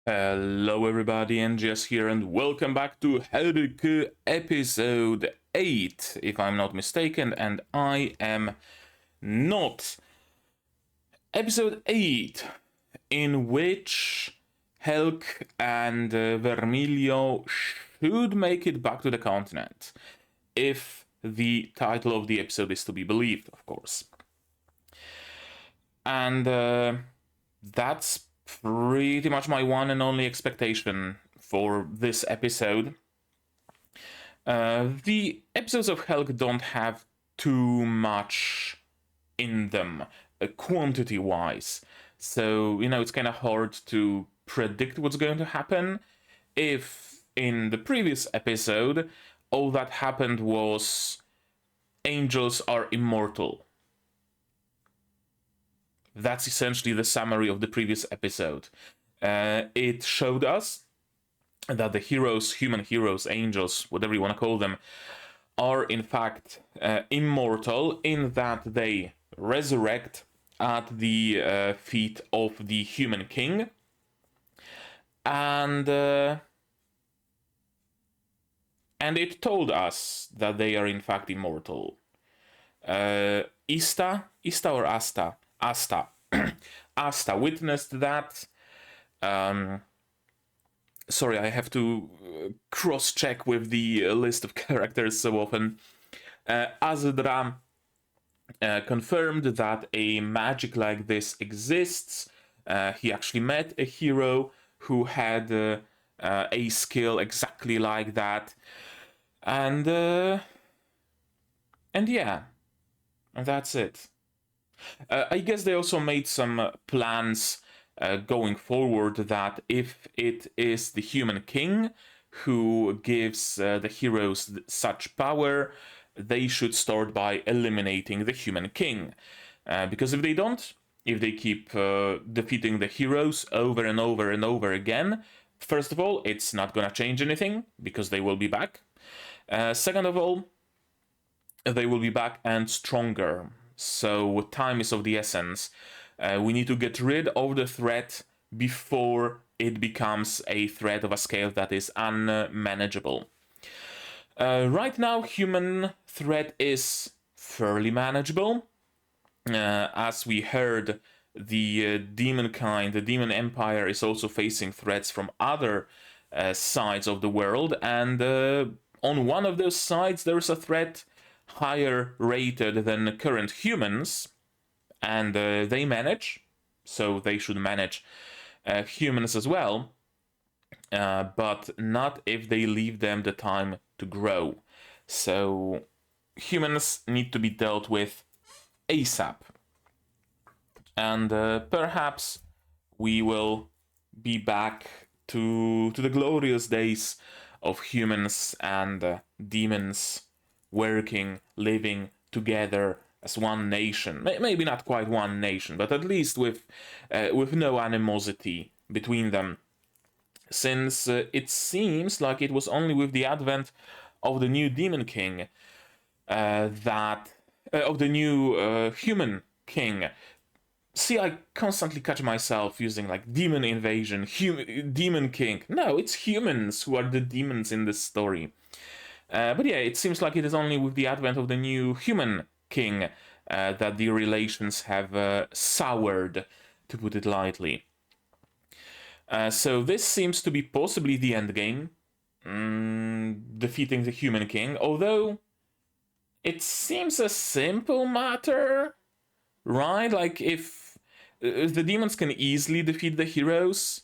Hello everybody, NGS here, and welcome back to Helck episode 8, if I'm not mistaken, and I am not. Episode 8, in which Helck and Vermilio should make it back to the continent, if the title of the episode is to be believed, of course. And that's pretty much my one and only expectation for this episode. The episodes of Helck don't have too much in them, quantity-wise. So, it's kind of hard to predict what's going to happen. If in the previous episode, all that happened was angels are immortal. That's essentially the summary of the previous episode. It showed us that the heroes, human heroes, angels, whatever you want to call them, are in fact immortal in that they resurrect at the feet of the human king. And it told us that they are in fact immortal. Ista or Asta? Asta. Asta witnessed that. Sorry, I have to cross-check with the list of characters so often. Azadra confirmed that a magic like this exists. He actually met a hero who had a skill exactly like that. And yeah, and that's it. I guess they also made some plans going forward that if it is the human king who gives the heroes such power, they should start by eliminating the human king. Because if they don't, if they keep defeating the heroes over and over and over again, first of all, it's not gonna change anything because they will be back. Second of all, they will be back and stronger. So time is of the essence. We need to get rid of the threat before it becomes a threat of a scale that is unmanageable. Right now, human threat is fairly manageable. As we heard, the demon kind, the demon empire, is also facing threats from other sides of the world, and on one of those sides there's a threat higher rated than current humans, and they manage, so they should manage humans as well, but not if they leave them the time to grow. So humans need to be dealt with ASAP, and perhaps we will be back to the glorious days of humans and demons working, living together as one nation. Maybe not quite one nation, but at least with no animosity between them. Since it seems like it was only with the advent of the new demon king of the new human king. See, I constantly catch myself using like demon invasion, demon king. No, it's humans who are the demons in this story. But yeah, it seems like it is only with the advent of the new human king that the relations have soured, to put it lightly. So this seems to be possibly the end game, defeating the human king, although it seems a simple matter, right? Like if the demons can easily defeat the heroes,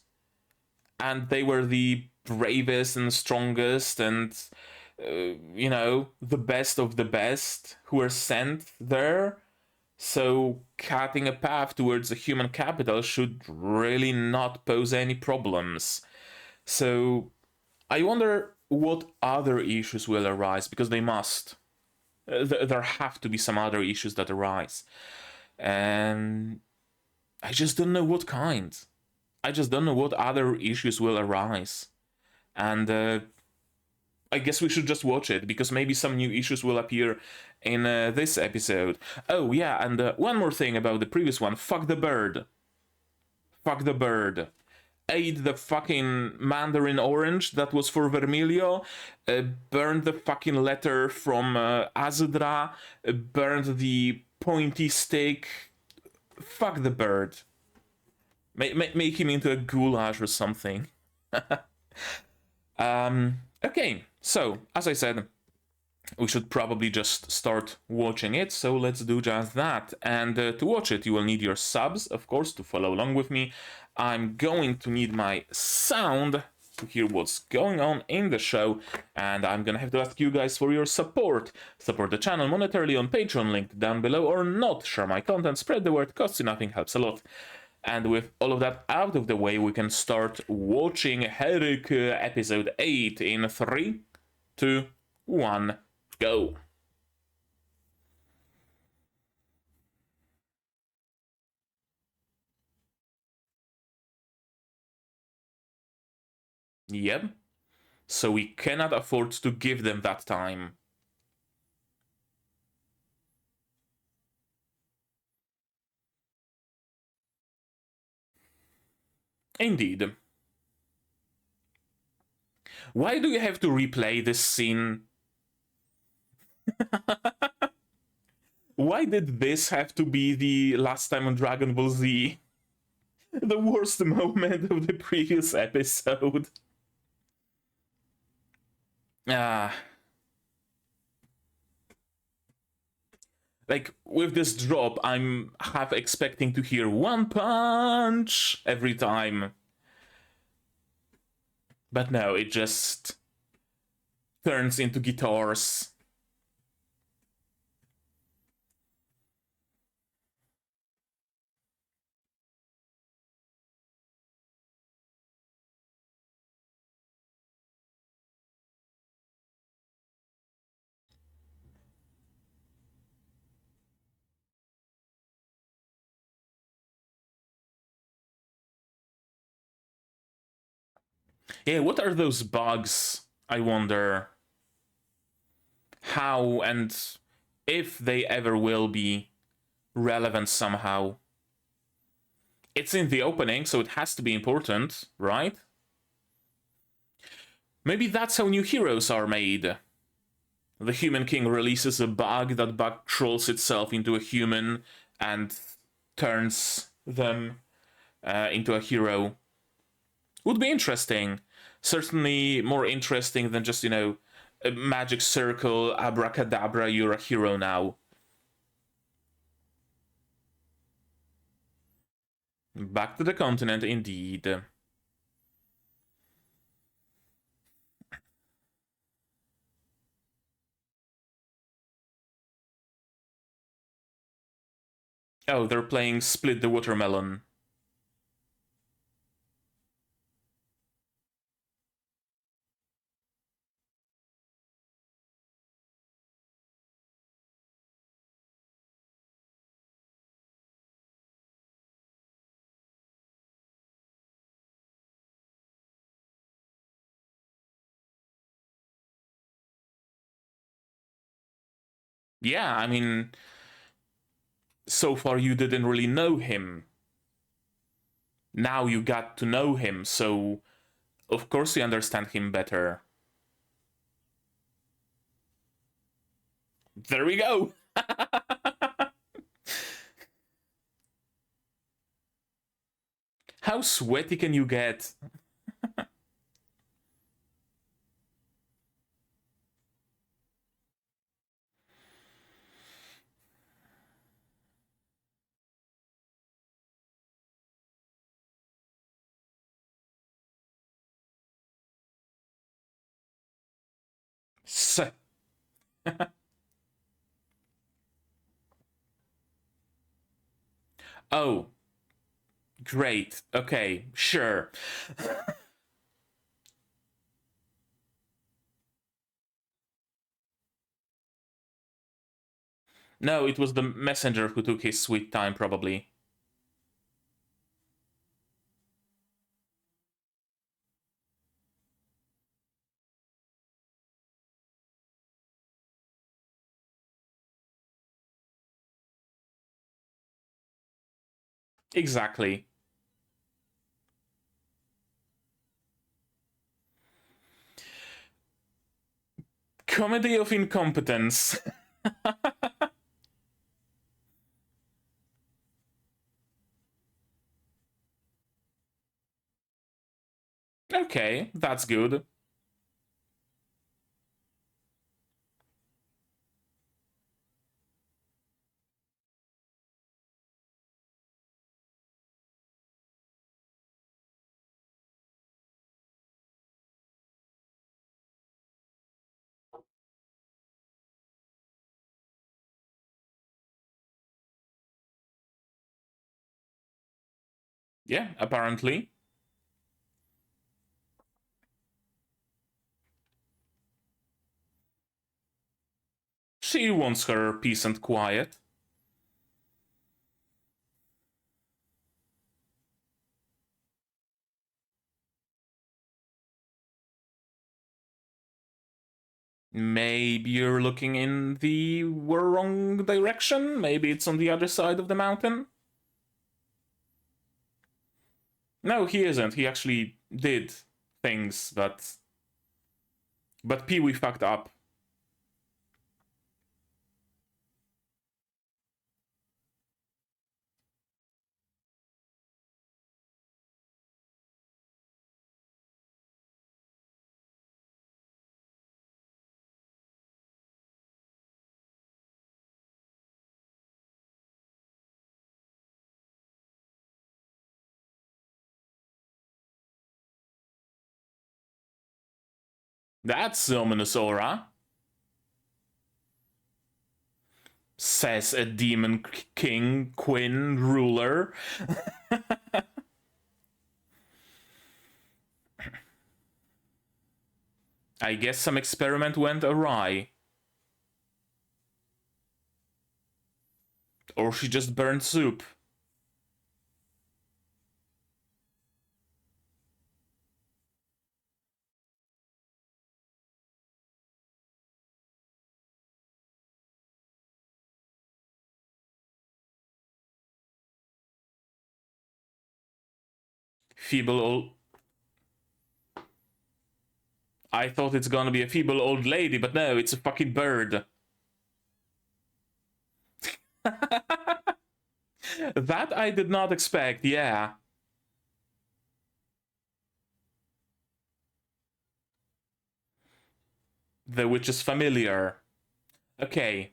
and they were the bravest and strongest and the best of the best who were sent there. So cutting a path towards the human capital should really not pose any problems. So I wonder what other issues will arise, because they must. There have to be some other issues that arise. And I just don't know what kind. I just don't know what other issues will arise. And I guess we should just watch it, because maybe some new issues will appear in this episode. Oh yeah, and one more thing about the previous one. Fuck the bird. Fuck the bird. ate the fucking mandarin orange that was for Vermilio, burned the fucking letter from Azudra, burned the pointy stick. Fuck the bird. Make him into a goulash or something. Okay, so as I said, we should probably just start watching it, so let's do just that. And to watch it, you will need your subs, of course, to follow along with me. I'm going to need my sound to hear what's going on in the show, and I'm gonna have to ask you guys for your support. Support the channel monetarily on Patreon, linked down below, or not. Share my content, spread the word, costs you nothing, helps a lot. And with all of that out of the way, we can start watching Helck episode 8 in 3, 2, 1, go. Yep. So we cannot afford to give them that time. Indeed. Why do you have to replay this scene? Why did this have to be the last time on Dragon Ball Z? The worst moment of the previous episode. Ah. Like, with this drop, I'm half expecting to hear one punch every time. But no, it just turns into guitars. Yeah, what are those bugs? I wonder how and if they ever will be relevant somehow. It's in the opening, so it has to be important, right? Maybe that's how new heroes are made. The Human King releases a bug, that bug trolls itself into a human and turns them into a hero. Would be interesting. Certainly more interesting than just, a magic circle, abracadabra, you're a hero now. Back to the continent, indeed. Oh, they're playing Split the Watermelon. Yeah, I mean, so far you didn't really know him. Now you got to know him, so of course you understand him better. There we go! How sweaty can you get? Oh, great. Okay, sure. No, it was the messenger who took his sweet time, probably. Exactly. Comedy of incompetence. Okay, that's good. Yeah, apparently. She wants her peace and quiet. Maybe you're looking in the wrong direction. Maybe it's on the other side of the mountain. No, he isn't. He actually did things, but Pee-wee fucked up. That's ominous aura, says a demon king, Quinn, ruler. I guess some experiment went awry. Or she just burned soup. Feeble old... I thought it's gonna be a feeble old lady, but no, it's a fucking bird. That I did not expect, yeah. The witch is familiar. Okay.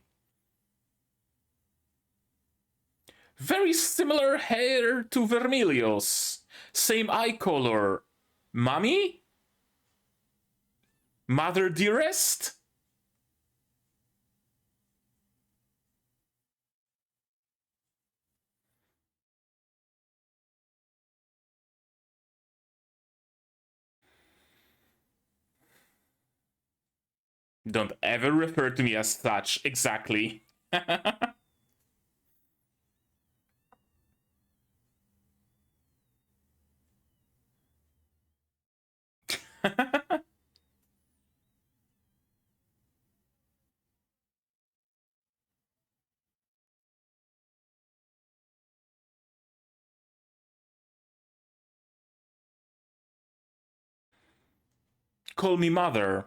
Very similar hair to Vermilio's. Same eye color. Mummy? Mother dearest? Don't ever refer to me as such, exactly. Call me mother.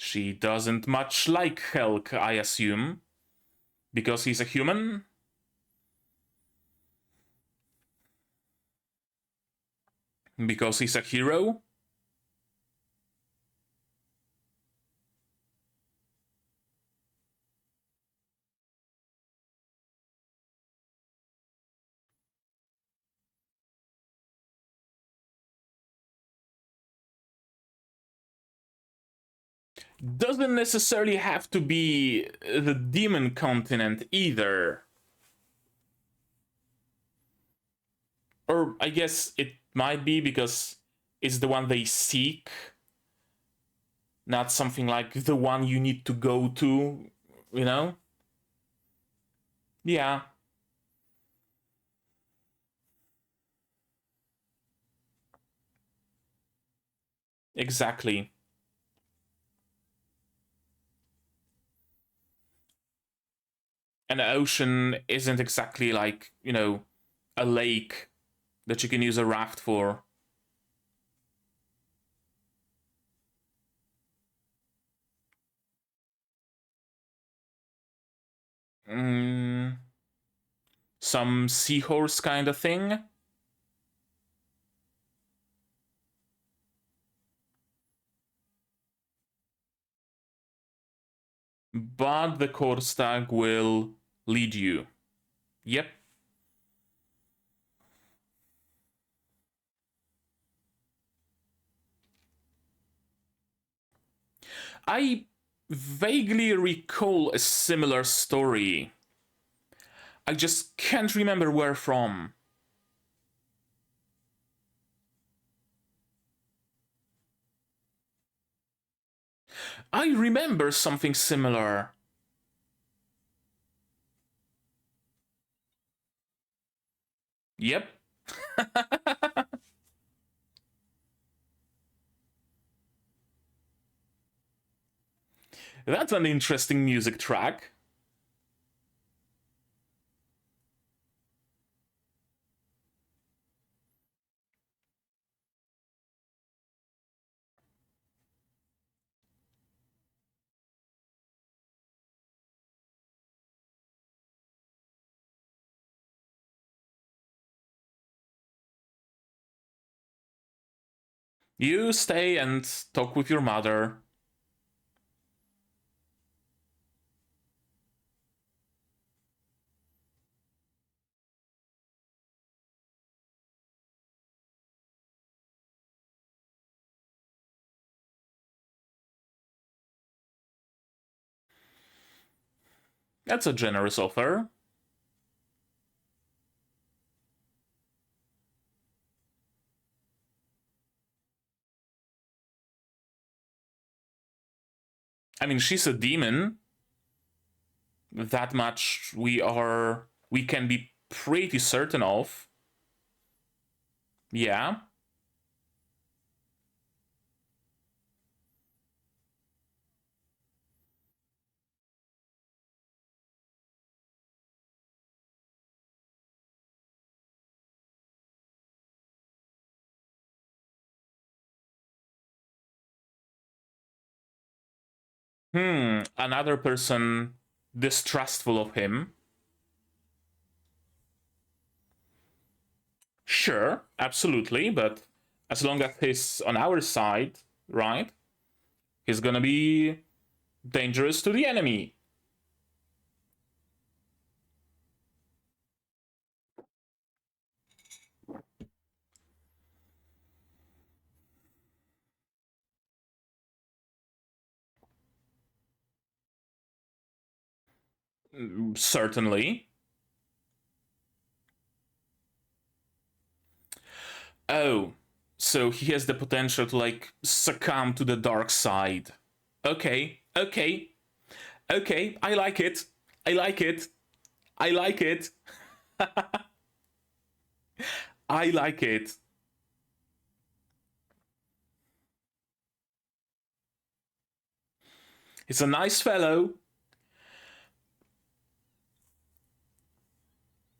She doesn't much like Helck, I assume. Because he's a human? Because he's a hero? Doesn't necessarily have to be the demon continent either. Or I guess it might be because it's the one they seek, not something like the one you need to go to, you know? Yeah. Exactly. An ocean isn't exactly like, you know, a lake that you can use a raft for. Mm, some seahorse kind of thing. But the Korstag will lead you. Yep. I vaguely recall a similar story. I just can't remember where from. I remember something similar. Yep. That's an interesting music track. You stay and talk with your mother. That's a generous offer. I mean, she's a demon. That much we can be pretty certain of. Yeah. Another person distrustful of him. Sure, absolutely, but as long as he's on our side, right? He's gonna be dangerous to the enemy. Certainly. Oh, so he has the potential to like succumb to the dark side. Okay, okay, okay. I like it. I like it. I like it. I like it. He's a nice fellow,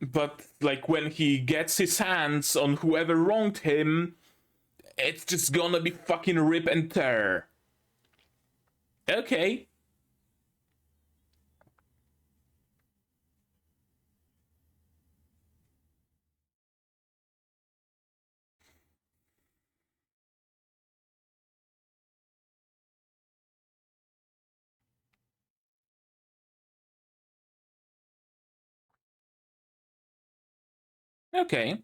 but like when he gets his hands on whoever wronged him, it's just gonna be fucking rip and tear. Okay. Okay.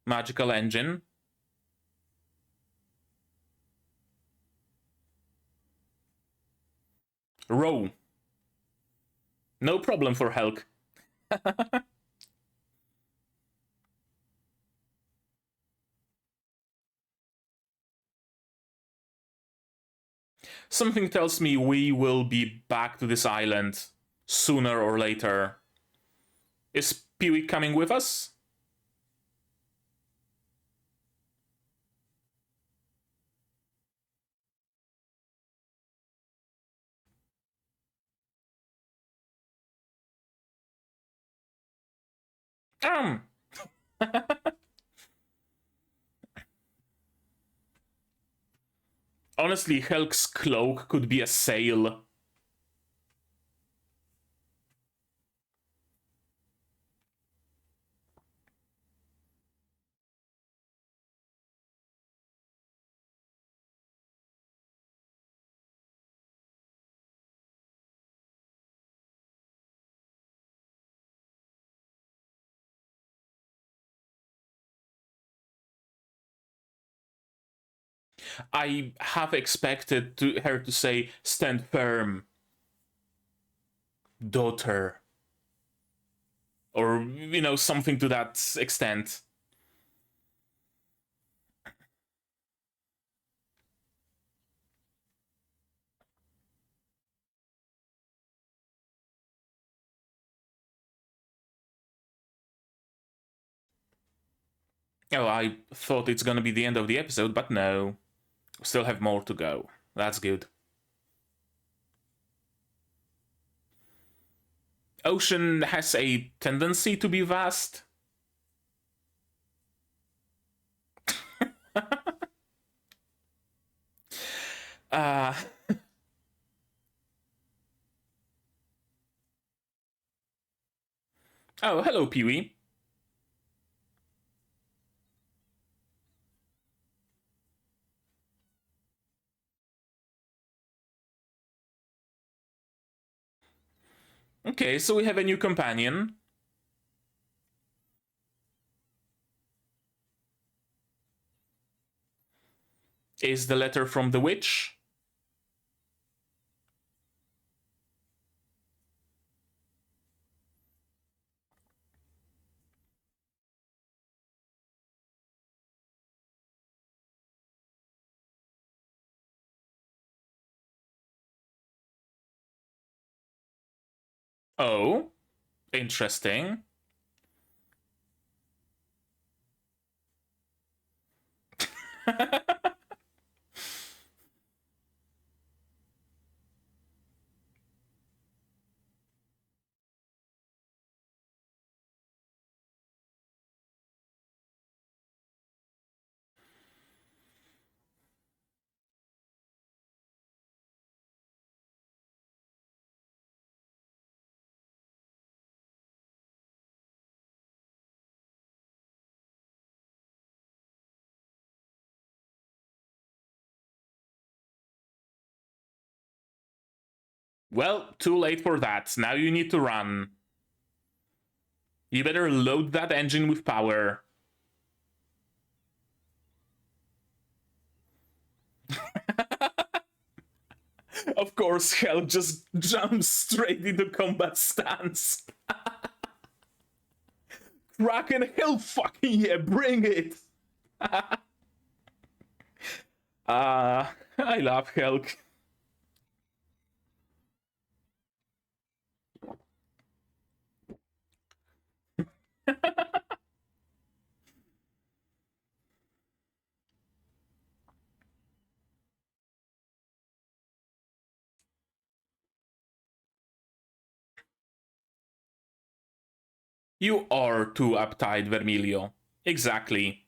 Magical engine. Row. No problem for Helck. Something tells me we will be back to this island sooner or later. Is Pee-wee coming with us? Um. Honestly, Helck's cloak could be a sail. I have expected her to say, "Stand firm, daughter," or something to that extent. Oh, I thought it's gonna be the end of the episode, but no. Still have more to go. That's good. Ocean has a tendency to be vast. uh, oh, hello, Pee-wee. Okay, so we have a new companion. Is the letter from the witch? Oh, interesting. Well, too late for that. Now you need to run. You better load that engine with power. Of course, Hell just jumps straight into combat stance. Kraken, hell fucking yeah, bring it! I love Helck. You are too uptight, Vermilio. Exactly.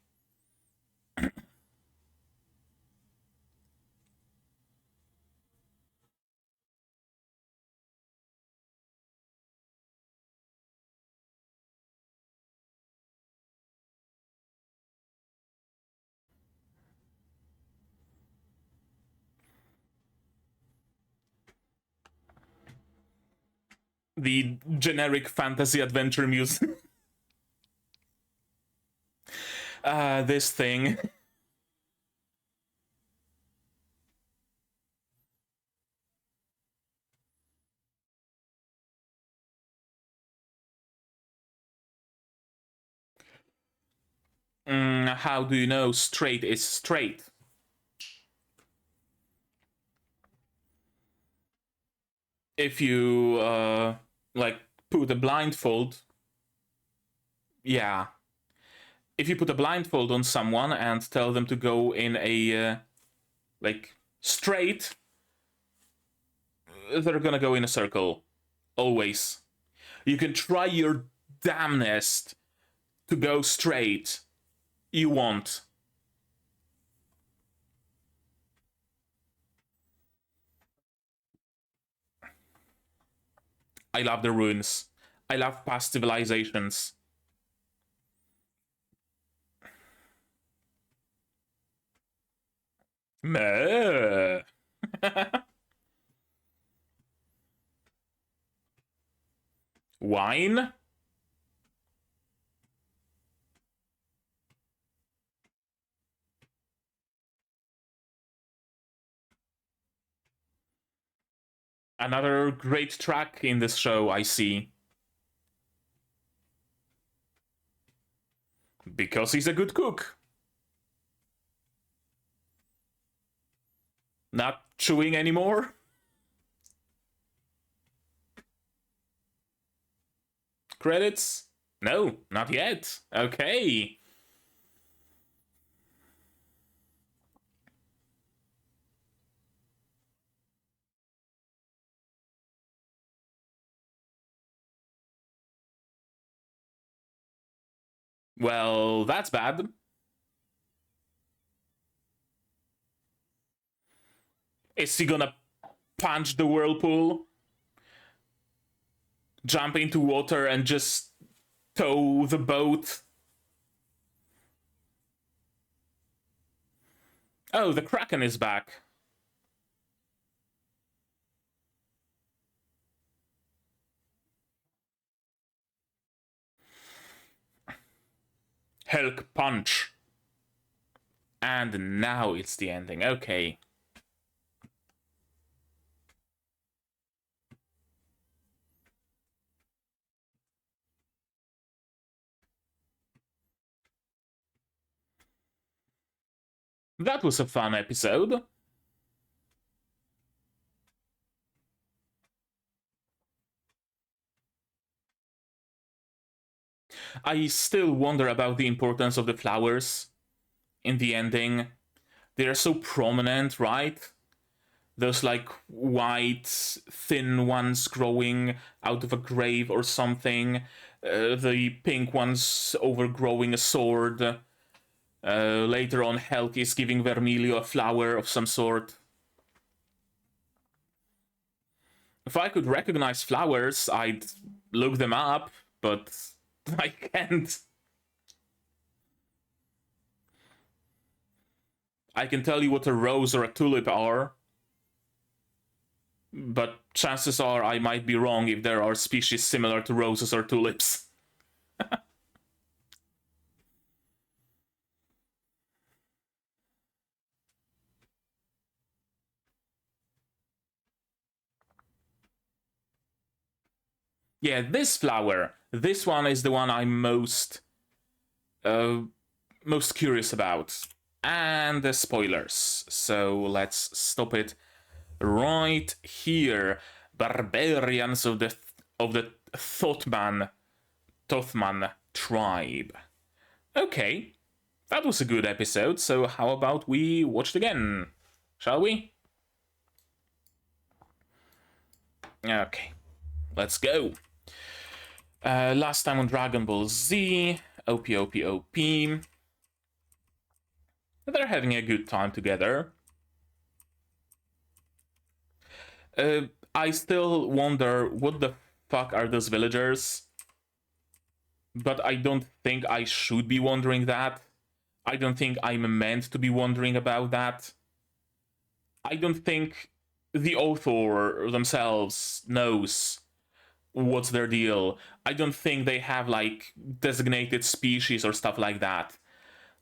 The generic fantasy adventure music. This thing. How do you know straight is straight? If you, like, put a blindfold. Yeah. If you put a blindfold on someone and tell them to go in a, like, straight, they're gonna go in a circle. Always. You can try your damnedest to go straight. You won't. I love the ruins. I love past civilizations. Meh. Wine? Another great track in this show, I see. Because he's a good cook. Not chewing anymore? Credits? No, not yet. Okay. Well, that's bad. Is he gonna punch the whirlpool? Jump into water and just tow the boat? Oh, the Kraken is back. Helck punch. And now it's the ending. Okay. That was a fun episode. I still wonder about the importance of the flowers in the ending. They're so prominent, right? Those like white, thin ones growing out of a grave or something. The pink ones overgrowing a sword. Later on, Helck is giving Vermilio a flower of some sort. If I could recognize flowers, I'd look them up, but I can't. I can tell you what a rose or a tulip are, but chances are I might be wrong if there are species similar to roses or tulips. Yeah, this flower. This one is the one I'm most curious about. And the spoilers. So let's stop it right here. Barbarians of the Thothman tribe. Okay, that was a good episode. So how about we watch it again? Shall we? Okay, let's go. Last time on Dragon Ball Z, OP. They're having a good time together. I still wonder what the fuck are those villagers? But I don't think I should be wondering that. I don't think I'm meant to be wondering about that. I don't think the author themselves knows what's their deal. I don't think they have like designated species or stuff like that.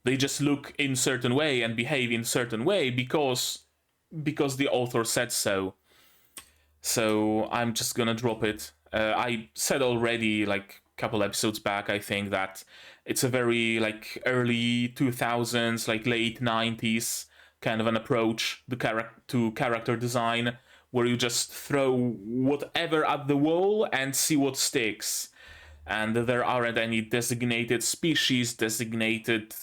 They just look in certain way and behave in certain way because the author said so. So I'm just gonna drop it. I said already, like a couple episodes back, I think that it's a very like early 2000s, like late 90s kind of an approach to character design, where you just throw whatever at the wall and see what sticks. And there aren't any designated species, designated,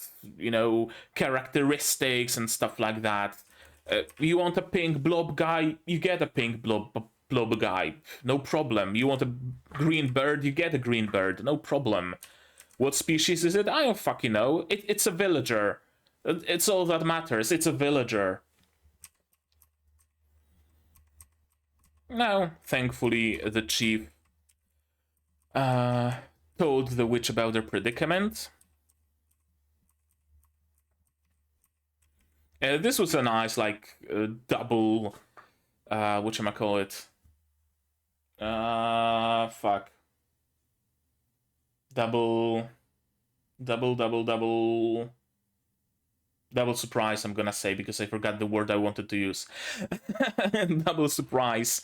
characteristics and stuff like that. You want a pink blob guy, you get a pink blob guy, no problem. You want a green bird, you get a green bird, no problem. What species is it? I don't fucking know. It's a villager. It's all that matters. It's a villager. Now, thankfully, the chief told the witch about their predicament. This was a nice, like, double, whatchamacallit? Fuck. Double surprise, I'm gonna say, because I forgot the word I wanted to use. Double surprise.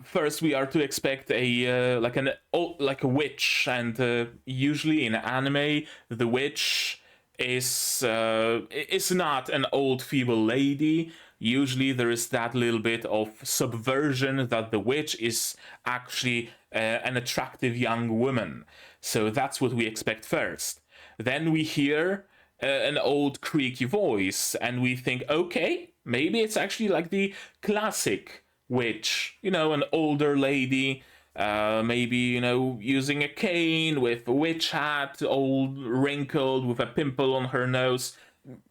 First, we are to expect a like a witch, and usually in anime, the witch is not an old feeble lady. Usually, there is that little bit of subversion that the witch is actually an attractive young woman. So that's what we expect first. Then we hear an old creaky voice, and we think, okay, maybe it's actually like the classic witch, you know, an older lady, maybe, you know, using a cane with a witch hat, old wrinkled with a pimple on her nose,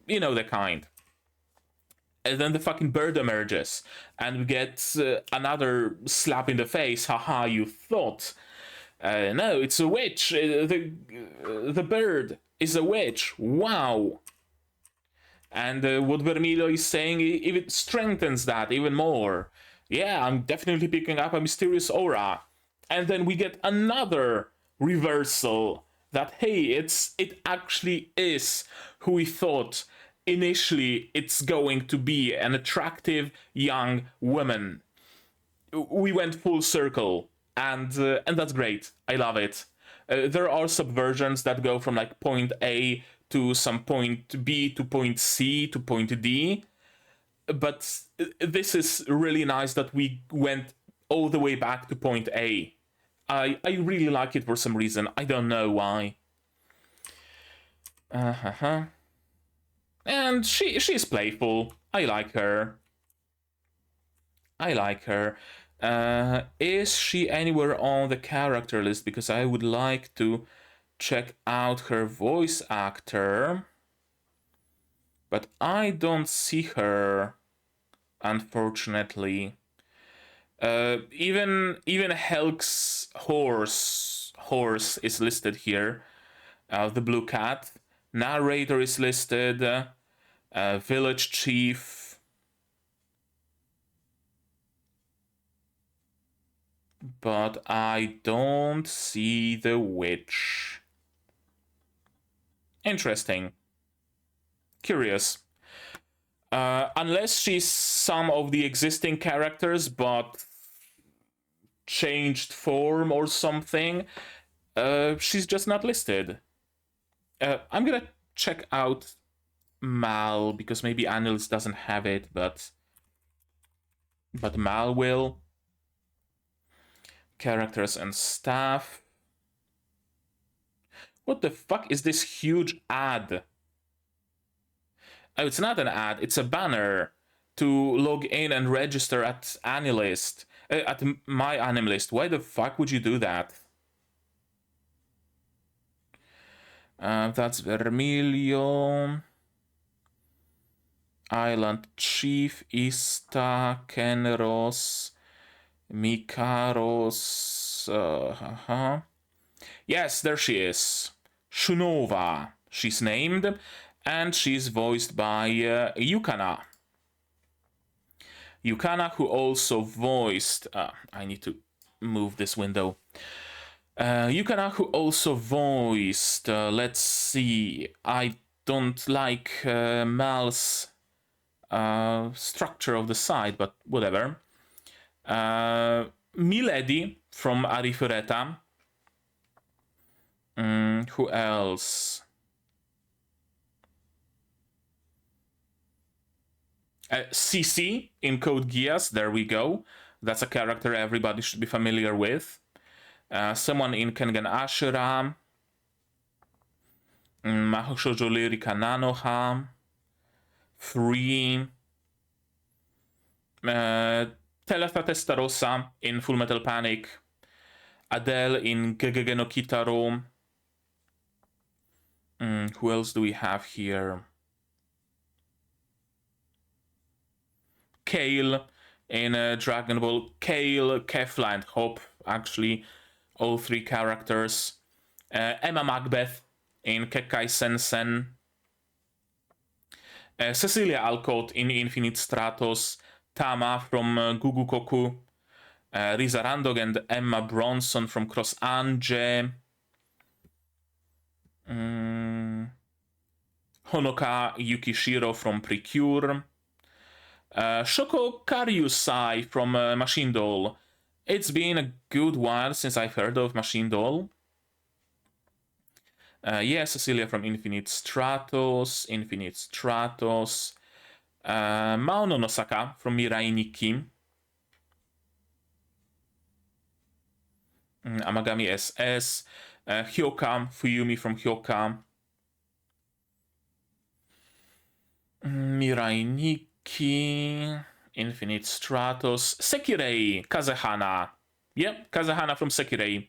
you know, the kind. And then the fucking bird emerges, and we get another slap in the face. Haha, you thought. No, it's a witch. The bird is a witch. Wow. And what Vermilio is saying even strengthens that even more. Yeah, I'm definitely picking up a mysterious aura. And then we get another reversal that, hey, it actually is who we thought initially it's going to be, an attractive young woman. We went full circle, and that's great. I love it. There are subversions that go from like point A to some point B to point C to point D, but this is really nice that we went all the way back to point A. I really like it for some reason. I don't know why. And she's playful. I like her. Is she anywhere on the character list? Because I would like to check out her voice actor. But I don't see her, unfortunately. Even Helck's horse is listed here. The blue cat. Narrator is listed. Village chief. But I don't see the witch. Interesting. Curious. Unless she's some of the existing characters, but changed form or something, she's just not listed. I'm gonna check out Mal, because maybe Annals doesn't have it, but Mal will. Characters and staff. What the fuck is this huge ad? Oh, it's not an ad, it's a banner to log in and register at Analyst. At my Animalist. Why the fuck would you do that? That's Vermilio. Island Chief, Ista, Kenros, Mikaros. Yes, there she is. Shunova, she's named, and she's voiced by Yukana. Yukana, who also voiced... I need to move this window. Yukana, who also voiced... let's see... I don't like Mal's structure of the side, but whatever. Milady from Arifureta. Who else? CC in Code Geass, there we go. That's a character everybody should be familiar with. Someone in Kengan Ashura. Mahoshojo Lyrica Nanoha. Free. Teletha Testarossa in Full Metal Panic. Adele in Gegege no Kitaro. Who else do we have here? Kale in Dragon Ball. Kale, Kefla, and Hop, actually. All three characters. Emma Macbeth in Kekkai Sensen. Cecilia Alcott in Infinite Stratos. Tama from Gugu Koku. Risa Randog and Emma Bronson from Cross Ange. Honoka Yukishiro from Precure. Shoko Karyusai from Machine Doll. It's been a good while since I've heard of Machine Doll. Yeah, Cecilia from Infinite Stratos. Mao Nonosaka from Mirai Nikki. Amagami SS. Hyoka Fuyumi from Hyoka. Mirai Nikki. Infinite Stratos. Sekirei Kazehana. Yep, Kazehana from Sekirei.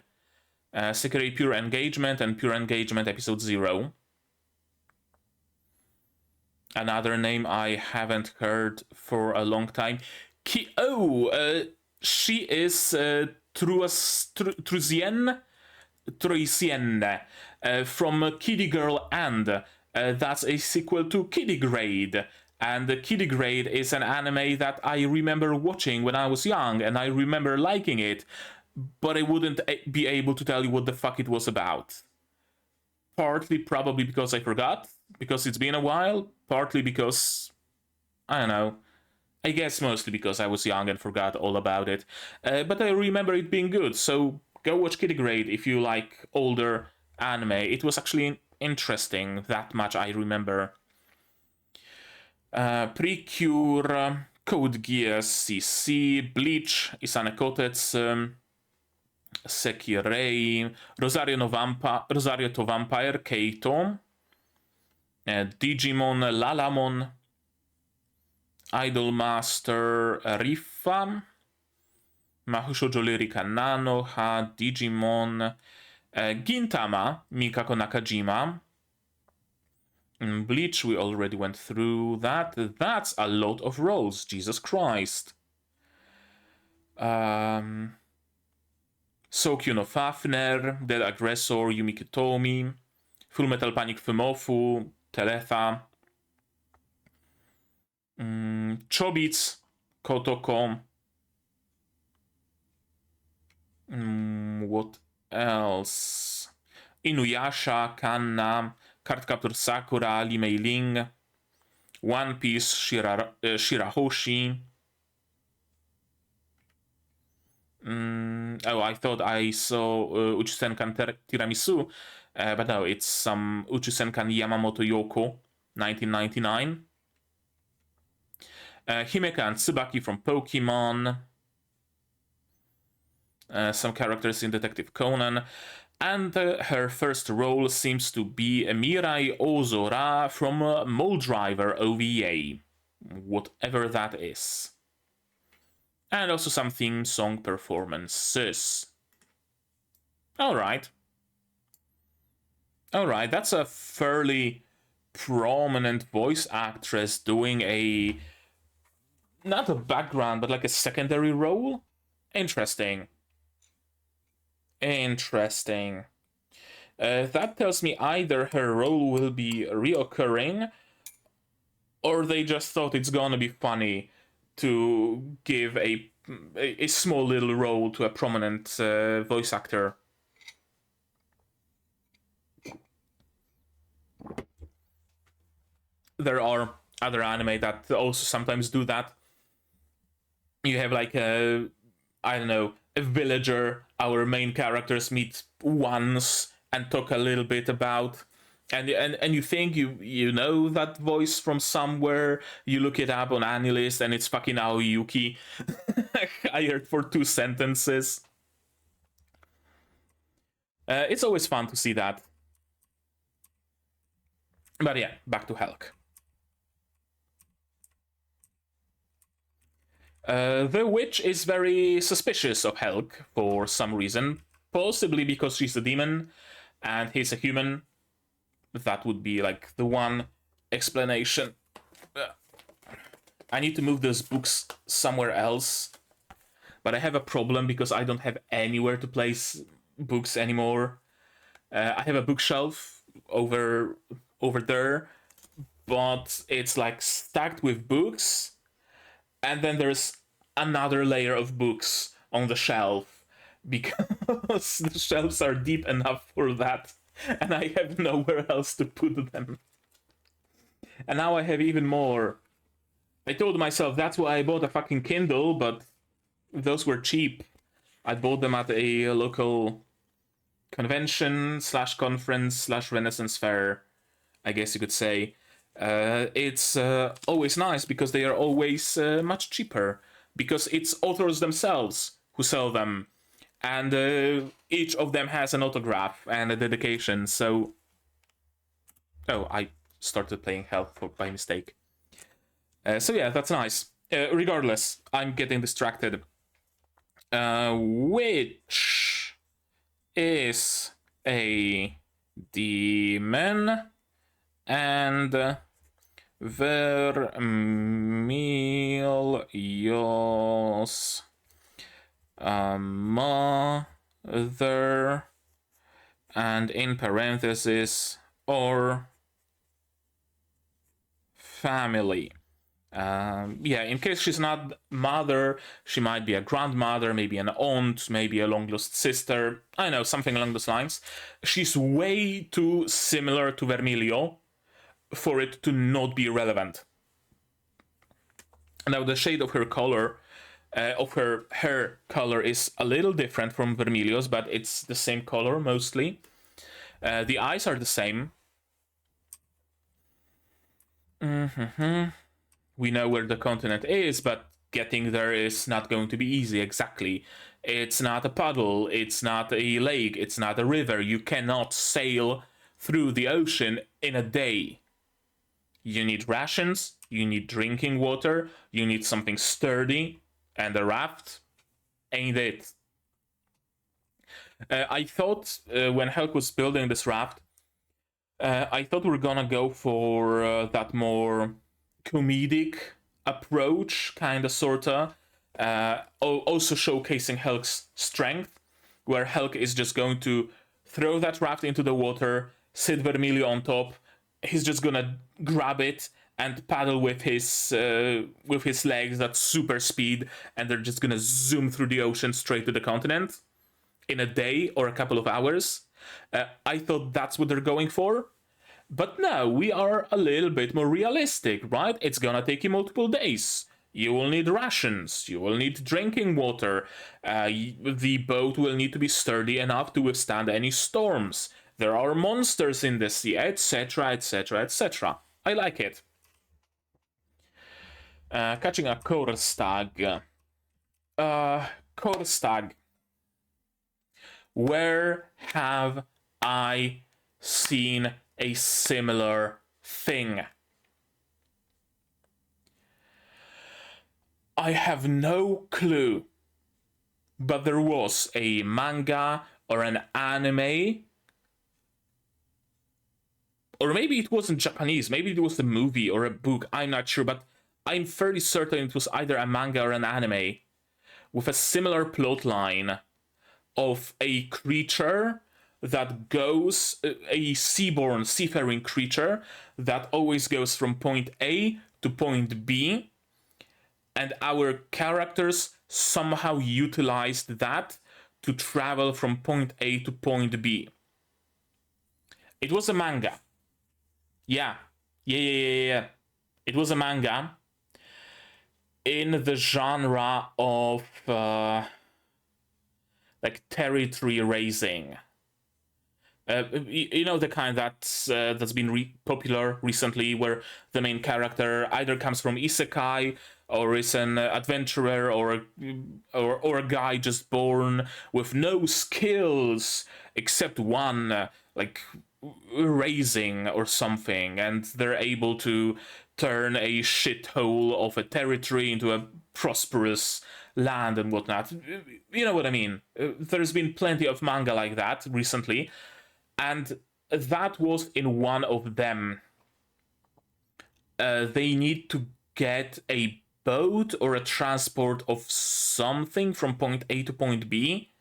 Sekirei Pure Engagement and Pure Engagement Episode 0. Another name I haven't heard for a long time. She is Trusienne from Kitty Girl and that's a sequel to Kitty Grade. And Kitty Grade is an anime that I remember watching when I was young, and I remember liking it, but I wouldn't be able to tell you what the fuck it was about. Partly probably because I forgot, because it's been a while, partly because, I don't know, I guess mostly because I was young and forgot all about it. But I remember it being good, so go watch Kitty Grade if you like older anime. It was actually interesting, that much I remember. Precure, Code Geass CC, Bleach, Isane Kotetsu, Sekirei, Rosario to Vampire, Keito, Digimon, Lalamon, Idolmaster, Rifa, Mahoushoujo Lyrica Nanoha, Digimon, Gintama, Mikako Nakajima. Bleach, we already went through that. That's a lot of roles, Jesus Christ. Sokyu no Fafner, Dead Aggressor, Yumi Kitomi, Full Metal Panic Fumofu, Teletha, Chobits, Kotoko. What else? Inuyasha, Kanna, Cardcaptor Sakura, Li Mei Ling, One Piece, Shirahoshi. Oh, I thought I saw Uchisenkan Tiramisu, but no, it's some Uchisenkan Yamamoto Yoko, 1999. Himeka and Tsubaki from Pokemon. Some characters in Detective Conan. And her first role seems to be Mirai Ozora from Mole Driver OVA, whatever that is. And also some theme song performances. Alright, that's a fairly prominent voice actress doing a... not a background, but like a secondary role? Interesting. That tells me either her role will be reoccurring, or they just thought it's gonna be funny to give a small little role to a prominent voice actor. There are other anime that also sometimes do that. You have like I don't know, a villager our main characters meet once and talk a little bit about, and you think you know that voice from somewhere. You look it up on AniList and it's fucking Aoyuki hired for 2 sentences. It's always fun to see that. But yeah, back to Helck. The witch is very suspicious of Helck for some reason, possibly because she's a demon and he's a human. That would be like the one explanation. I need to move those books somewhere else, but I have a problem because I don't have anywhere to place books anymore. I have a bookshelf over there, but it's like stacked with books, and then there's another layer of books on the shelf because the shelves are deep enough for that, and I have nowhere else to put them. And now I have even more. I told myself that's why I bought a fucking Kindle, but those were cheap. I bought them at a local convention slash conference slash Renaissance fair, I guess you could say. It's always nice because they are always much cheaper, because it's authors themselves who sell them, and each of them has an autograph and a dedication. So, oh, I started playing Helck by mistake. So yeah, that's nice. Regardless, I'm getting distracted. Which is a demon, and Vermilio's mother, and in parentheses, or family. Yeah, in case she's not mother, she might be a grandmother, maybe an aunt, maybe a long lost sister. I know, something along those lines. She's way too similar to Vermilio for it to not be relevant. Now, the shade of her color, of her hair color, is a little different from Vermilio's, but it's the same color mostly. The eyes are the same. We know where the continent is, but getting there is not going to be easy, exactly. It's not a puddle, it's not a lake, it's not a river. You cannot sail through the ocean in a day. You need rations, you need drinking water, you need something sturdy, and a raft ain't it. I thought when Helck was building this raft, I thought we were gonna go for that more comedic approach, kinda sorta. Also showcasing Helck's strength, where Helck is just going to throw that raft into the water, sit Vermilio on top. He's just gonna grab it and paddle with his legs, that super speed, and they're just gonna zoom through the ocean straight to the continent in a day or a couple of hours. I thought that's what they're going for. But no, we are a little bit more realistic, right? It's gonna take you multiple days. You will need rations, you will need drinking water, the boat will need to be sturdy enough to withstand any storms. There are monsters in the sea, etc., etc., etc. I like it. Catching a Korstag. Korstag. Where have I seen a similar thing? I have no clue, but there was a manga or an anime, or maybe it wasn't Japanese, maybe it was a movie or a book, I'm not sure, but I'm fairly certain it was either a manga or an anime with a similar plot line of a creature that goes, a seaborn, seafaring creature that always goes from point A to point B, and our characters somehow utilized that to travel from point A to point B. It was a manga. Yeah. It was a manga in the genre of like territory raising. You know, the kind that's been popular recently, where the main character either comes from isekai or is an adventurer or a guy just born with no skills except one, like raising or something, and they're able to turn a shithole of a territory into a prosperous land and whatnot. You know what I mean? There's been plenty of manga like that recently, and that was in one of them. They need to get a boat or a transport of something from point A to point B,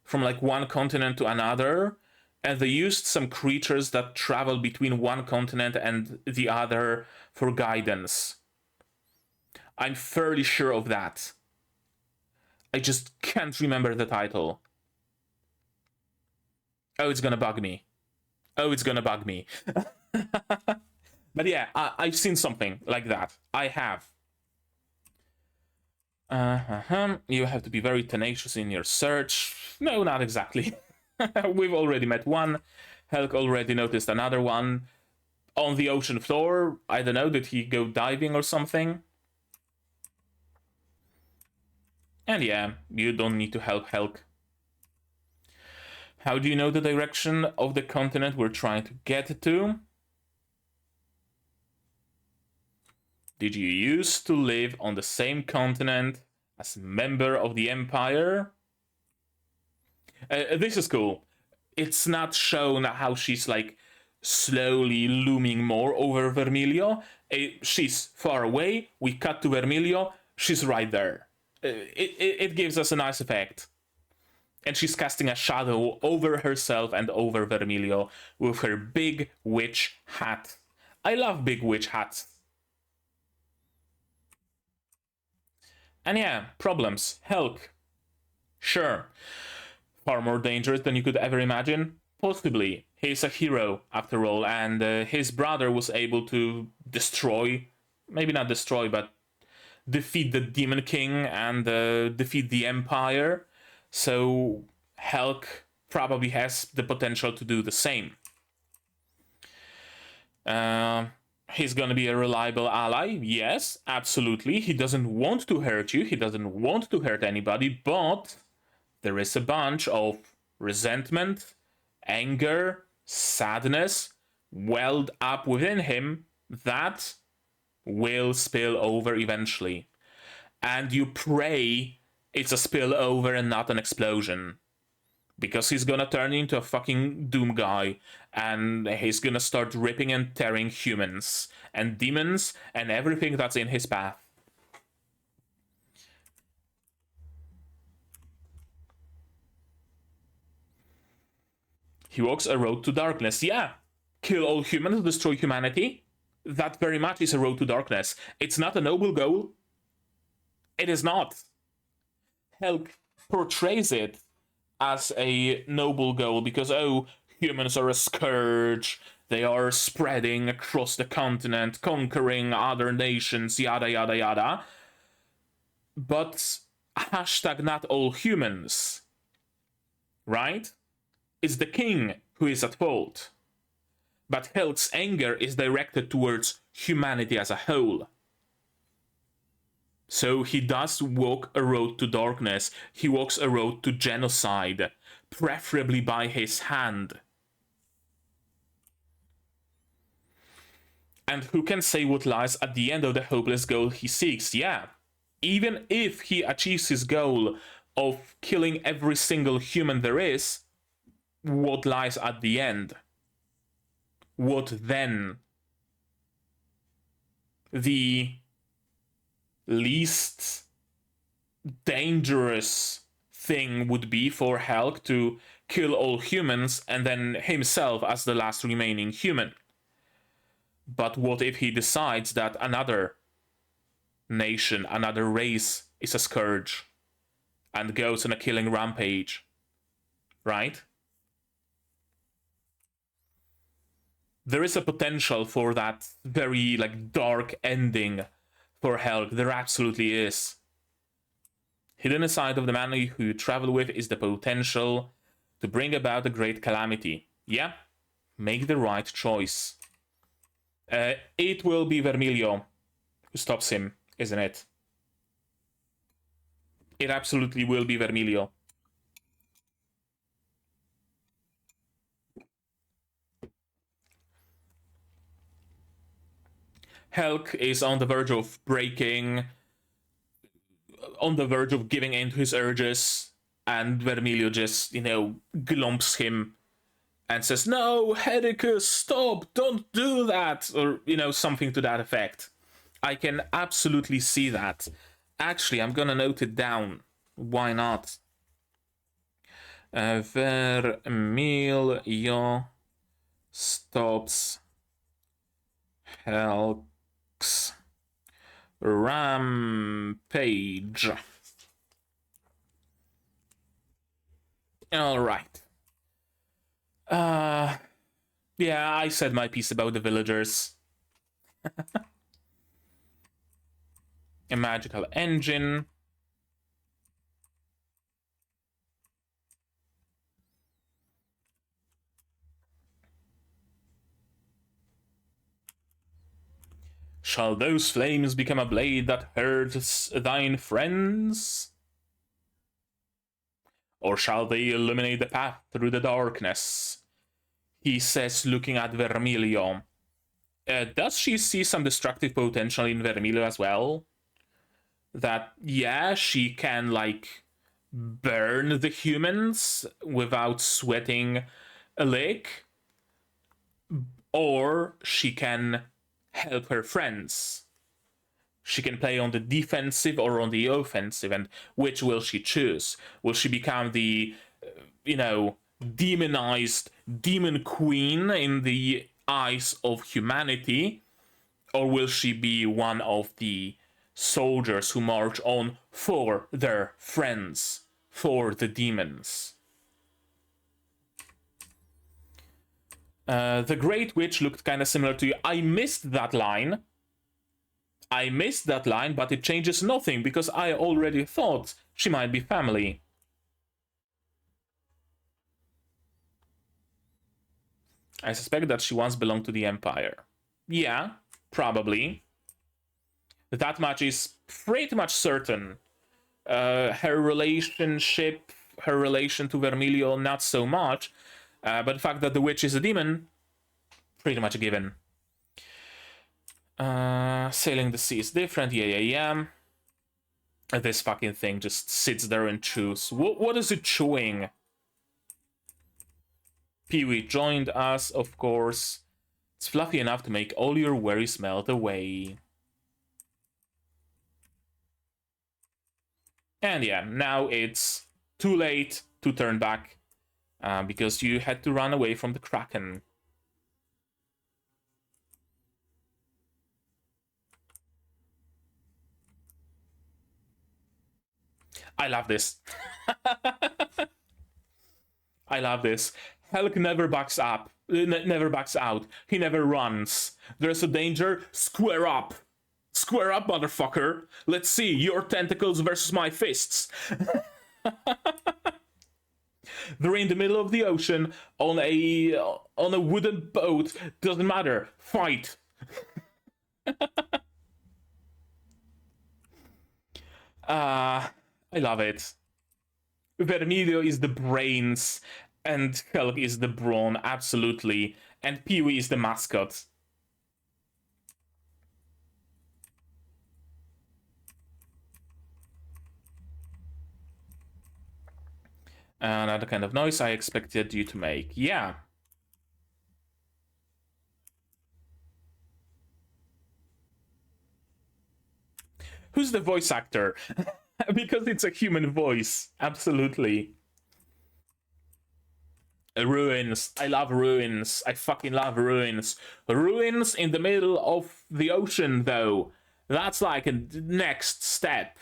from like one continent to another, and they used some creatures that travel between one continent and the other for guidance. I'm fairly sure of that. I just can't remember the title. Oh, it's gonna bug me. Oh, it's gonna bug me. But yeah, I've seen something like that. I have. You have to be very tenacious in your search. No, not exactly. We've already met one. Helck already noticed another one. On the ocean floor, I don't know, did he go diving or something? And yeah, you don't need to help Helck. How do you know the direction of the continent we're trying to get to? Did you used to live on the same continent as a member of the Empire? This is cool. It's not shown how she's like slowly looming more over Vermilio. She's far away, we cut to Vermilio, she's right there. It gives us a nice effect. And she's casting a shadow over herself and over Vermilio with her big witch hat. I love big witch hats. And yeah, problems. Helck. Sure. Far more dangerous than you could ever imagine? Possibly. He's a hero, after all, and his brother was able to destroy, maybe not destroy, but defeat the Demon King and defeat the Empire. So Helck probably has the potential to do the same. He's gonna be a reliable ally, yes, absolutely. He doesn't want to hurt you, he doesn't want to hurt anybody, but there is a bunch of resentment, anger, sadness welled up within him that will spill over eventually. And you pray it's a spillover and not an explosion. Because he's gonna turn into a fucking doom guy, and he's gonna start ripping and tearing humans, and demons, and everything that's in his path. He walks a road to darkness, yeah. Kill all humans, destroy humanity. That very much is a road to darkness. It's not a noble goal. It is not. Helck portrays it as a noble goal because, oh, humans are a scourge, they are spreading across the continent, conquering other nations, yada yada yada. But hashtag not all humans, right? It's the king who is at fault. But Helck's anger is directed towards humanity as a whole. So he does walk a road to darkness. He walks a road to genocide, preferably by his hand. And who can say what lies at the end of the hopeless goal he seeks? Yeah, even if he achieves his goal of killing every single human there is, what lies at the end? What then? The least dangerous thing would be for Helck to kill all humans and then himself as the last remaining human. But what if he decides that another nation, another race is a scourge and goes on a killing rampage, right? There is a potential for that very dark ending for Helck. There absolutely is. Hidden inside of the man who you travel with is the potential to bring about a great calamity. Yeah, make the right choice. It will be Vermilio who stops him, isn't it? It absolutely will be Vermilio. Helck is on the verge of breaking, on the verge of giving in to his urges, and Vermilio just, glumps him and says, "No, Hedicus, stop, don't do that," or, something to that effect. I can absolutely see that. Actually, I'm gonna note it down. Why not? Vermilio stops Helck's rampage. All right. Yeah, I said my piece about the villagers. A magical engine. Shall those flames become a blade that hurts thine friends? Or shall they illuminate the path through the darkness? He says, looking at Vermilio. Does she see some destructive potential in Vermilio as well? That, yeah, she can, burn the humans without sweating a lick? Or she can help her friends. She can play on the defensive or on the offensive, and which will she choose? Will she become the, demonized demon queen in the eyes of humanity? Or will she be one of the soldiers who march on for their friends, for the demons? The Great Witch looked kind of similar to you. I missed that line, but it changes nothing because I already thought she might be family. I suspect that she once belonged to the Empire. Yeah, probably. That much is pretty much certain. Her relation to Vermilio, not so much. But the fact that the witch is a demon, pretty much a given. Sailing the sea is different. Yeah. This fucking thing just sits there and chews. What is it chewing? Pee-wee joined us, of course. It's fluffy enough to make all your worries melt away. And yeah, now it's too late to turn back because you had to run away from the Kraken. I love this. I love this. Helck never backs up. Never backs out. He never runs. There's a danger. Square up. Square up, motherfucker. Let's see your tentacles versus my fists. They're in the middle of the ocean on a wooden boat. Doesn't matter. Fight. I love it. Vermilio is the brains, and Helck is the brawn, absolutely. And Pee-wee is the mascot. Another kind of noise I expected you to make. Yeah. Who's the voice actor? Because it's a human voice. Absolutely. Ruins. I love ruins. I fucking love ruins. Ruins in the middle of the ocean, though. That's like a next step.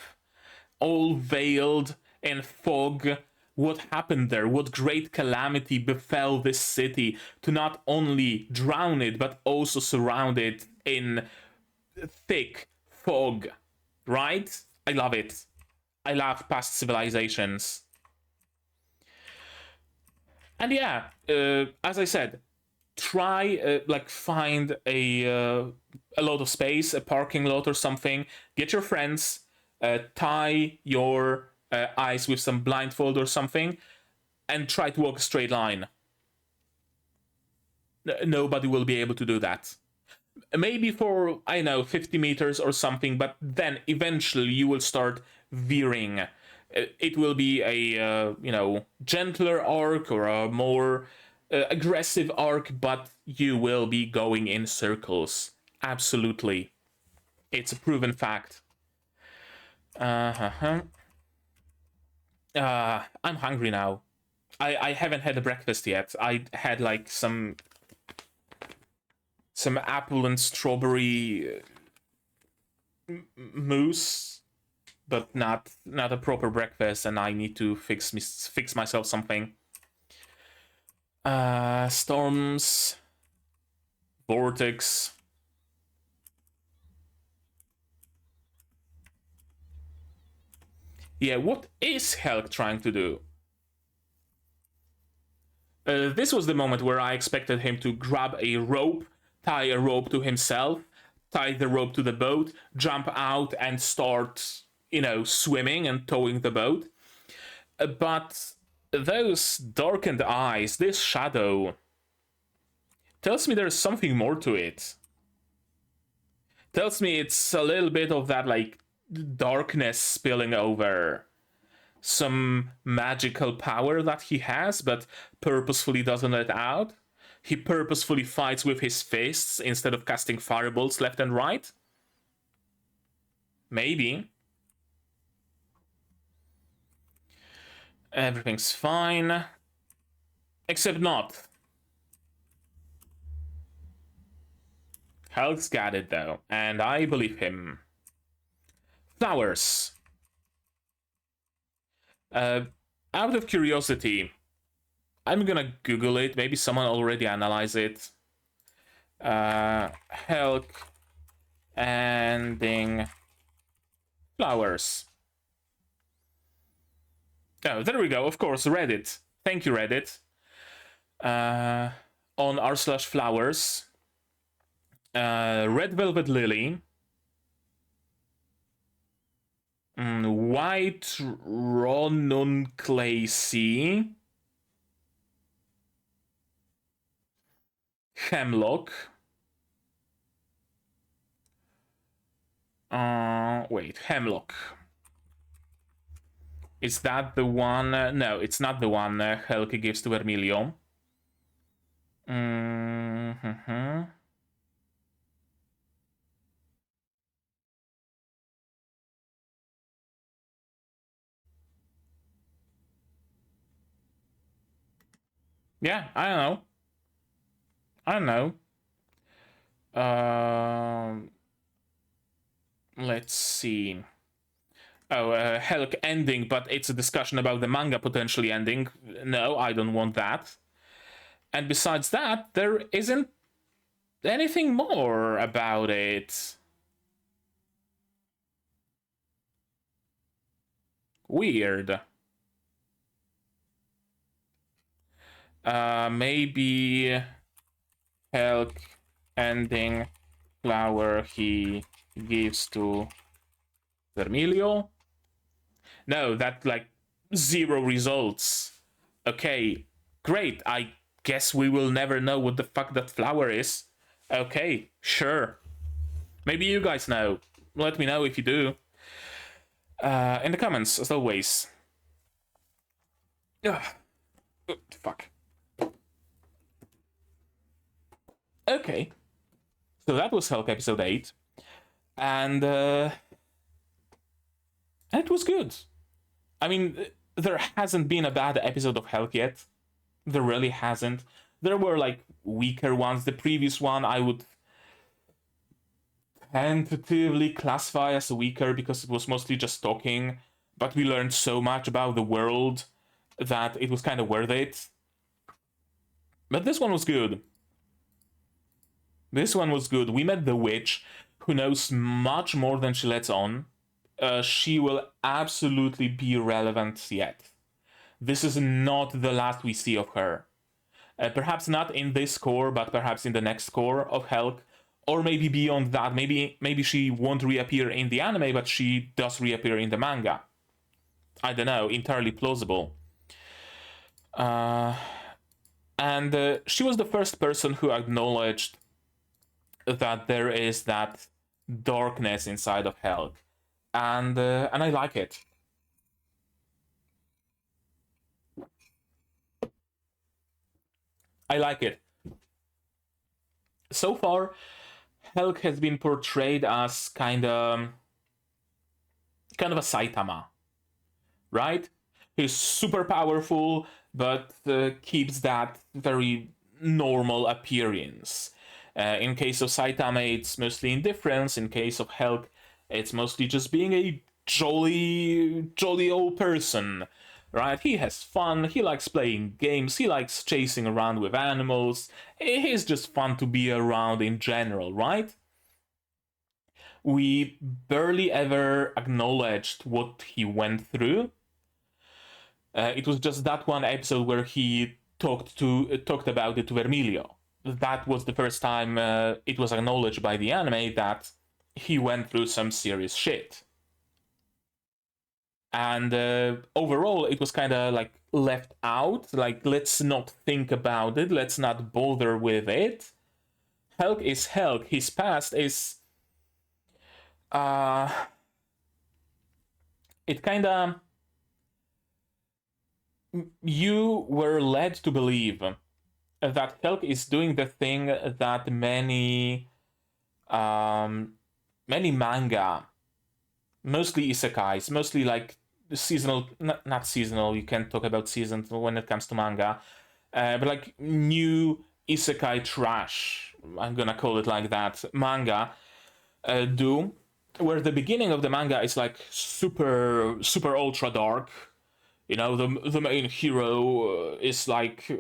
All veiled in fog. What happened there? What great calamity befell this city to not only drown it, but also surround it in thick fog. Right? I love it. I love past civilizations. And yeah, as I said, try find a lot of space, a parking lot or something. Get your friends, tie your eyes with some blindfold or something, and try to walk a straight line. Nobody will be able to do that. Maybe for, I don't know, 50 meters or something, but then eventually you will start veering. It will be a, gentler arc or a more aggressive arc, but you will be going in circles. Absolutely. It's a proven fact. Uh-huh. I'm hungry now. I haven't had a breakfast yet. I had like some apple and strawberry mousse, but not a proper breakfast, and I need to fix myself something. Storms, vortex. Yeah, what is Helck trying to do? This was the moment where I expected him to grab a rope, tie a rope to himself, tie the rope to the boat, jump out, and start, swimming and towing the boat. But those darkened eyes, this shadow, tells me there's something more to it. Tells me it's a little bit of that, like, darkness spilling over. Some magical power that he has, but purposefully doesn't let out. He purposefully fights with his fists instead of casting firebolts left and right. Maybe. Everything's fine. Except not. Helck's got it though, and I believe him. Flowers. Out of curiosity, I'm gonna Google it. Maybe someone already analyzed it. Helck ending flowers. Oh, there we go. Of course, Reddit. Thank you, Reddit. On r/flowers. Red Velvet Lily. White Ronunculaceae. Hemlock. Wait, Hemlock. Is that the one? No, it's not the one Helck gives to Vermilio. Mm-hmm. Yeah, I don't know. I don't know. Let's see. Oh, Helck ending, but it's a discussion about the manga potentially ending. No, I don't want that. And besides that, there isn't anything more about it. Weird. Maybe Helck ending flower he gives to Vermilio. No, that like 0 results. Okay, great. I guess we will never know what the fuck that flower is. Okay, sure. Maybe you guys know. Let me know if you do. In the comments, as always. Ugh. Fuck. Okay. So that was Helck episode 8. And it was good. I mean, there hasn't been a bad episode of Helck yet. There really hasn't. There were like weaker ones. The previous one I would tentatively classify as weaker because it was mostly just talking, but we learned so much about the world that it was kind of worth it. But this one was good. This one was good. We met the witch, who knows much more than she lets on. She will absolutely be relevant yet. This is not the last we see of her. Perhaps not in this core, but perhaps in the next core of Helck, or maybe beyond that. Maybe she won't reappear in the anime, but she does reappear in the manga. I don't know, entirely plausible. And she was the first person who acknowledged that there is that darkness inside of Helck, and I like it. I like it. So far, Helck has been portrayed as kind of a Saitama, right? He's super powerful, but keeps that very normal appearance. In case of Saitama, it's mostly indifference. In case of Helck, it's mostly just being a jolly old person, right? He has fun, he likes playing games, he likes chasing around with animals. He's just fun to be around in general, right? We barely ever acknowledged what he went through. It was just that one episode where he talked about it to Vermilio. That was the first time it was acknowledged by the anime that he went through some serious shit. And overall, it was kind of like left out. Like, let's not think about it. Let's not bother with it. Helck is Helck. His past is uh it kind of, you were led to believe that Helck is doing the thing that many manga, mostly isekais, mostly like seasonal, not seasonal, you can't talk about seasons when it comes to manga, but like new isekai trash, I'm gonna call it like that, manga do, where the beginning of the manga is like super ultra dark. You know, the main hero is like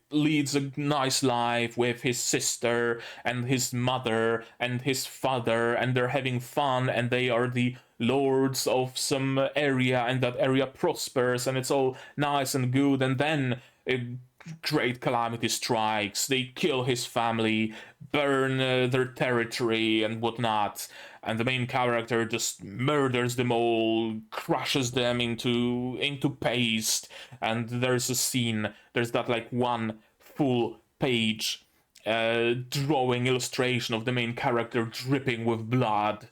leads a nice life with his sister and his mother and his father, and they're having fun, and they are the lords of some area, and that area prospers, and it's all nice and good. And then a great calamity strikes. They kill his family, burn their territory, and whatnot. And the main character just murders them all, crushes them into paste. And there's a scene. There's that like one full page drawing illustration of the main character dripping with blood.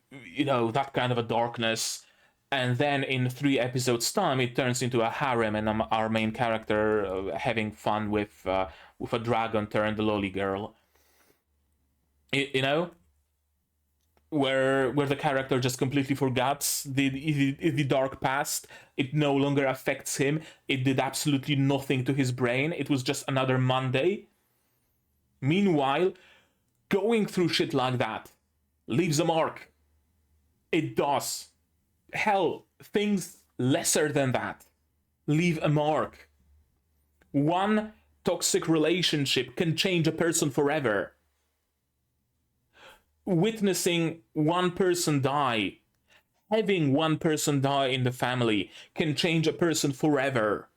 You know, that kind of a darkness. And then in 3 episodes time it turns into a harem, and our main character having fun with a dragon turned lolly girl. You know, where the character just completely forgets the dark past. It no longer affects him. It did absolutely nothing to his brain. It was just another Monday. Meanwhile, going through shit like that leaves a mark. It does. Hell, things lesser than that leave a mark. One toxic relationship can change a person forever. Witnessing one person die, having one person die in the family, can change a person forever.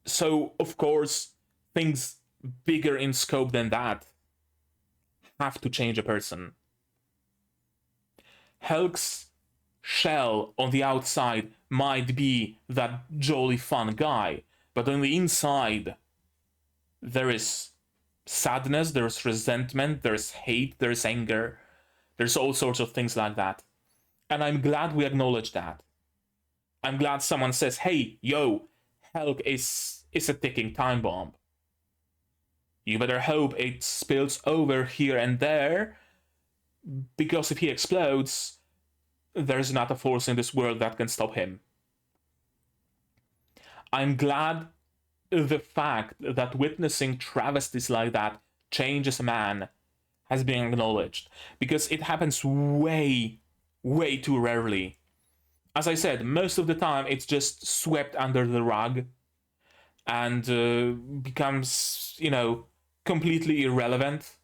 So, of course, things bigger in scope than that have to change a person. Helck's shell on the outside might be that jolly fun guy, but on the inside, there is sadness, there's resentment, there's hate, there's anger, there's all sorts of things like that. And I'm glad we acknowledge that. I'm glad someone says, hey, yo, Helck is a ticking time bomb. You better hope it spills over here and there, because if he explodes, there's not a force in this world that can stop him. I'm glad the fact that witnessing travesties like that changes a man has been acknowledged, because it happens way too rarely. As I said, most of the time it's just swept under the rug and becomes, you know, completely irrelevant.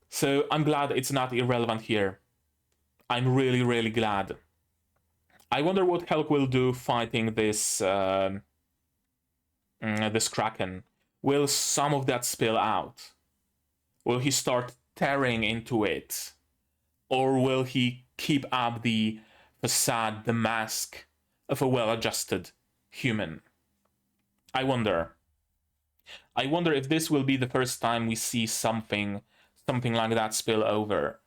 So I'm glad it's not irrelevant here. I'm really glad. I wonder what Helck will do fighting this Kraken. Will some of that spill out? Will he start tearing into it? Or will he keep up the facade, the mask of a well-adjusted human? I wonder. I wonder if this will be the first time we see something like that spill over.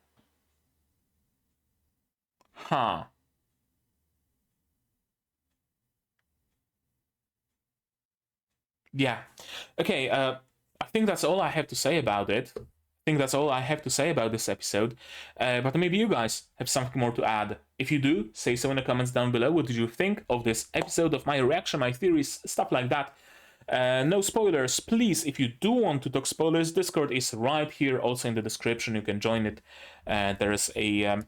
Huh. Yeah. Okay, I think that's all I have to say about it. I think that's all I have to say about this episode. But maybe you guys have something more to add. If you do, say so in the comments down below. What did you think of this episode, of my reaction, my theories, stuff like that? No spoilers, please. If you do want to talk spoilers, Discord is right here, also in the description. You can join it. There is a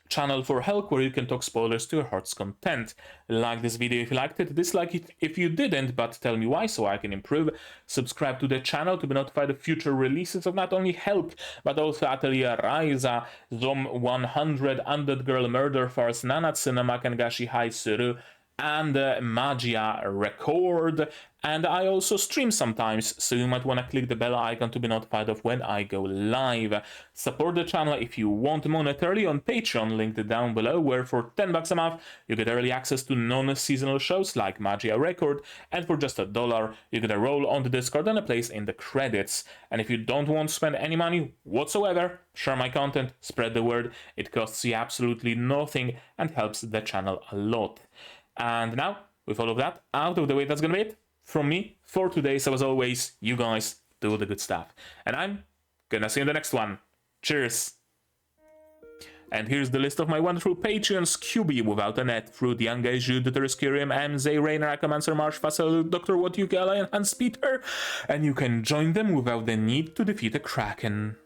channel for Helck where you can talk spoilers to your heart's content. Like this video if you liked it, dislike it if you didn't, but tell me why so I can improve. Subscribe to the channel to be notified of future releases of not only Helck, but also Atelier Ryza, Zom 100, Undead Girl Murder, Farce, Nanatsu no Makangashi Hai Suru, and Magia Record. And I also stream sometimes, so you might want to click the bell icon to be notified of when I go live. Support the channel if you want monetarily on Patreon, linked down below, where for $10 a month you get early access to non-seasonal shows like Magia Record, and for just $1 you get a role on the Discord and a place in the credits. And if you don't want to spend any money whatsoever, share my content, spread the word. It costs you absolutely nothing and helps the channel a lot. And now, with all of that out of the way, that's gonna be it from me for today. So as always, you guys do the good stuff. And I'm gonna see you in the next one. Cheers! And here's the list of my wonderful Patreons: QB without a net, Fruit, Young Jude, Terrascurium, MZ, Rainer, Akamancer, Marsh, Fassel, Dr. What You Gala, and Hans Peter. And you can join them without the need to defeat a Kraken.